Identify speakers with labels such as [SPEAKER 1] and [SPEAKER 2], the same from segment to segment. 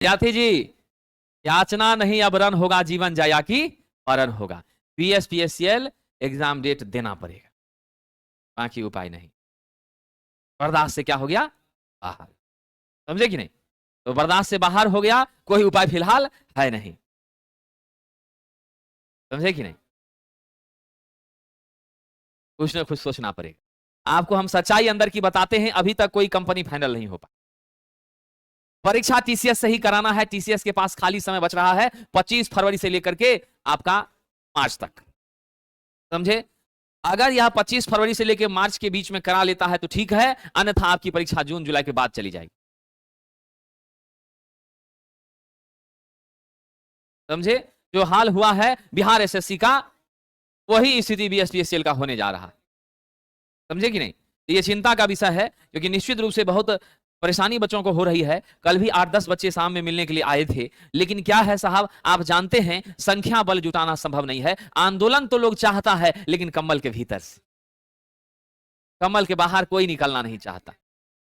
[SPEAKER 1] विद्यार्थी जी, याचना नहीं अब रन होगा, जीवन जाया की मरण होगा। बीएसपीएससीएल एग्जाम डेट देना पड़ेगा, बाकी उपाय नहीं। बर्दाश्त से क्या हो गया? बाहर। समझे कि नहीं? तो बर्दाश्त से बाहर हो गया, कोई उपाय फिलहाल है नहीं। समझे कि नहीं? कुछ ना कुछ सोचना पड़ेगा। आपको हम सच्चाई अंदर की बताते हैं, अभी तक कोई कंपनी फाइनल नहीं हो पाई। परीक्षा टीसीएस से ही कराना है। टीसीएस के पास खाली समय बच रहा है 25 फरवरी से लेकर के आपका मार्च तक। समझे? अगर यह 25 फरवरी से लेकर मार्च के बीच में करा लेता है तो ठीक है, अन्यथा आपकी परीक्षा जून जुलाई के बाद चली जाएगी। समझे? जो हाल हुआ है बिहार एसएससी का, वही स्थिति बीएसपीएससीएल का होने जा रहा है। समझे कि नहीं? ये चिंता का विषय है, क्योंकि निश्चित रूप से बहुत परेशानी बच्चों को हो रही है। कल भी 8-10 बच्चे शाम में मिलने के लिए आए थे, लेकिन क्या है साहब, आप जानते हैं संख्या बल जुटाना संभव नहीं है। आंदोलन तो लोग चाहता है, लेकिन कम्बल के भीतर से, कम्बल के बाहर कोई निकलना नहीं चाहता।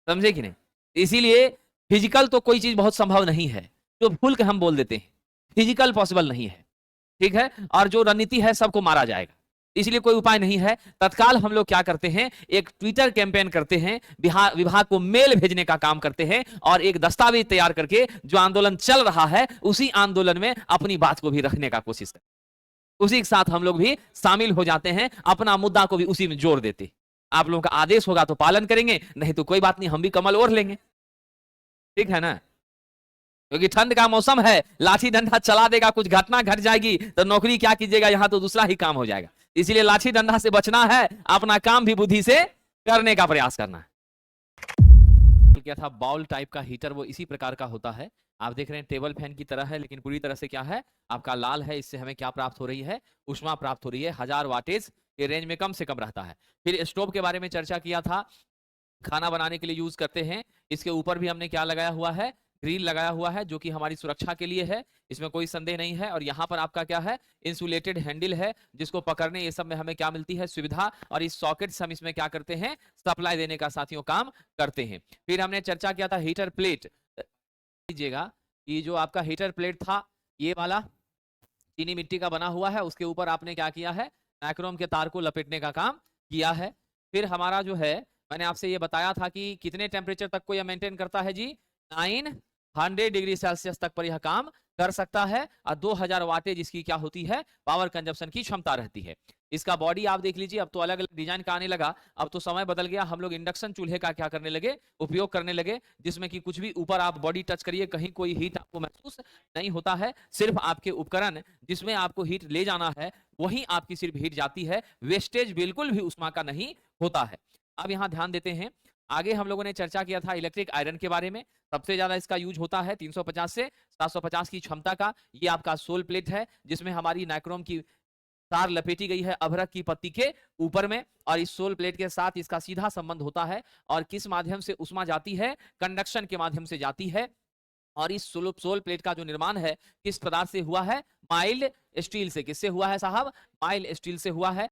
[SPEAKER 1] समझे कि नहीं? इसीलिए फिजिकल तो कोई चीज बहुत संभव नहीं है, जो भूल के हम बोल देते हैं फिजिकल पॉसिबल नहीं है, ठीक है। और जो रणनीति है सबको मारा जाएगा, इसलिए कोई उपाय नहीं है। तत्काल हम लोग क्या करते हैं, एक ट्विटर कैंपेन करते हैं, बिहार विभाग को मेल भेजने का काम करते हैं, और एक दस्तावेज तैयार करके जो आंदोलन चल रहा है उसी आंदोलन में अपनी बात को भी रखने का कोशिश करते हैं। उसी के साथ हम लोग भी शामिल हो जाते हैं, अपना मुद्दा को भी उसी में जोड़ देते हैं। आप लोगों का आदेश होगा तो पालन करेंगे, नहीं तो कोई बात नहीं, हम भी कमल ओढ़ लेंगे। ठीक है ना? क्योंकि ठंड का मौसम है, लाठी डंडा चला देगा, कुछ घटना घट जाएगी तो नौकरी क्या कीजिएगा, यहां तो दूसरा ही काम हो जाएगा। इसीलिए लाठी डंडा से बचना है, अपना काम भी बुद्धि से करने का प्रयास करना है। क्या था, बाउल टाइप का हीटर, वो इसी प्रकार का होता है। आप देख रहे हैं टेबल फैन की तरह है, लेकिन पूरी तरह से क्या है, आपका लाल है। इससे हमें क्या प्राप्त हो रही है, ऊष्मा प्राप्त हो रही है। 1000 वाटेज के रेंज में कम से कम रहता है। फिर स्टोव के बारे में चर्चा किया था, खाना बनाने के लिए यूज करते हैं। इसके ऊपर भी हमने क्या लगाया हुआ है, ग्रिल लगाया हुआ है, जो कि हमारी सुरक्षा के लिए है, इसमें कोई संदेह नहीं है। और यहाँ पर आपका क्या है, इंसुलेटेड हैंडल है, जिसको पकड़ने ये सब में हमें क्या मिलती है, सुविधा। और इस सॉकेट से हम इसमें क्या करते हैं, सप्लाई देने का साथियों काम करते हैं। फिर हमने चर्चा किया था हीटर प्लेट। लीजिएगा कि जो आपका हीटर प्लेट था, ये वाला चीनी मिट्टी का बना हुआ है, उसके ऊपर आपने क्या किया है, नाइक्रोम के तार को लपेटने का काम किया है। फिर हमारा जो है, मैंने आपसे ये बताया था कि कितने टेम्परेचर तक को यह मेंटेन करता है जी, 900 डिग्री सेल्सियस तक पर यह काम कर सकता है। और 2000 वाटेज इसकी क्या होती है, पावर कंजप्शन की क्षमता रहती है। इसका बॉडी आप देख लीजिए, अब तो अलग अलग डिजाइन का आने लगा। अब तो समय बदल गया, हम लोग इंडक्शन चूल्हे का क्या करने लगे, उपयोग करने लगे, जिसमें कि कुछ भी ऊपर आप बॉडी टच करिए, कहीं कोई हीट आपको महसूस नहीं होता है। सिर्फ आपके उपकरण जिसमें आपको हीट ले जाना है, वहीं आपकी सिर्फ हीट जाती है, वेस्टेज बिल्कुल भी उष्मा का नहीं होता है। अब यहाँ ध्यान देते हैं, आगे हम लोगों ने चर्चा किया था इलेक्ट्रिक आयरन के बारे में। सबसे ज्यादा इसका यूज होता है 350 से 750 की क्षमता का। ये आपका सोल प्लेट है, जिसमें हमारी नाइक्रोम की तार लपेटी गई है अभ्रक की पत्ती के ऊपर में, और इस सोल प्लेट के साथ इसका सीधा संबंध होता है। और किस माध्यम से उष्मा जाती है, कंडक्शन के माध्यम से जाती है। और इस सोल प्लेट का जो निर्माण है किस पदार्थ से हुआ है, माइल्ड स्टील से। किससे हुआ है साहब, माइल्ड स्टील से हुआ है।